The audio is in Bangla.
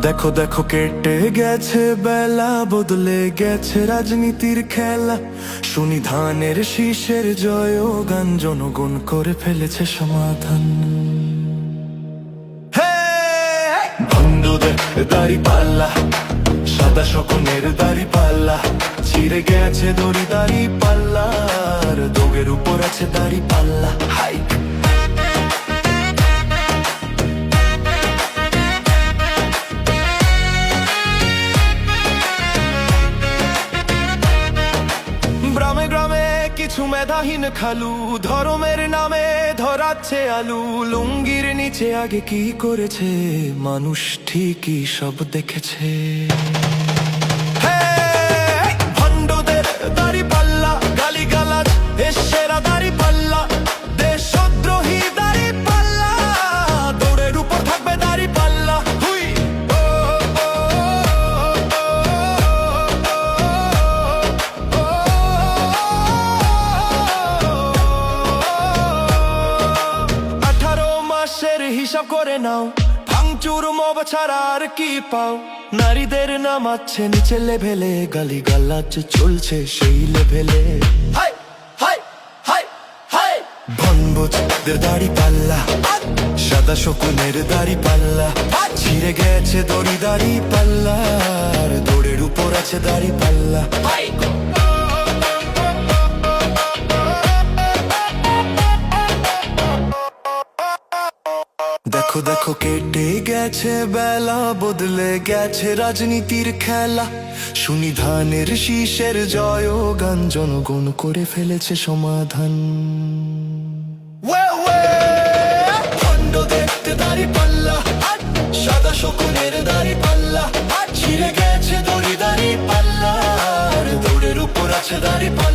দেখো দেখো কেটে গেছে বেলা, বদলে গেছে রাজনীতির খেলা। শুনি ধানের শীষের জয় গান, জনগণ করে ফেলেছে সমাধান। ভণ্ডদের দাড়ি পাল্লা, সাদা শকুনের দাড়ি পাল্লা, ছিঁড়ে গেছে দড়ি দাড়ি পাল্লার, দোগের উপর আছে দাড়ি পাল্লা। হাই গ্রামে গ্রামে কিছু মেধাহীন খালু, ধর্মের নামে ধরাচ্ছে আলু। লুঙ্গির নিচে আগে কি করেছে, মানুষ ঠিকই সব দেখেছে। ভণ্ডদের দাড়ি পাল্লা, গালিগালাজ এসেরা দাড়ি পাল্লা, দেশদ্রোহী দাড়ি পাল্লা, দৌড়ের উপর থাকবে দাড়ি পাল্লা। হুই 18 মাসের হিসাব করে নাও, ভাঙচুর মব ছাড়া আর কি পাও? নারীদের নামাচ্ছে নিচে লেভেলে, গালিগালাজ চলছে সেই লেভেলে। ভণ্ডদের দাড়ি পাল্লা, সাদা শকুনের দাড়ি পাল্লা, ছিঁড়ে গেছে দড়ি দাড়ি পাল্লার, দৌড়ের উপর আছে দাড়ি পাল্লা। দেখো দেখো কেটে গেছে বেলা, বদলে গেছে রাজনীতির খেলা। শুনি ধানের শীষের জয় গান, জনগণ করে ফেলেছে সমাধান। ভণ্ডদের দাড়ি পাল্লা, সাদা শকুনের দাড়ি পাল্লা, ছিঁড়ে গেছে দড়ি দাড়ি পাল্লার, দৌড়ের উপর আছে দাড়ি পাল্লা।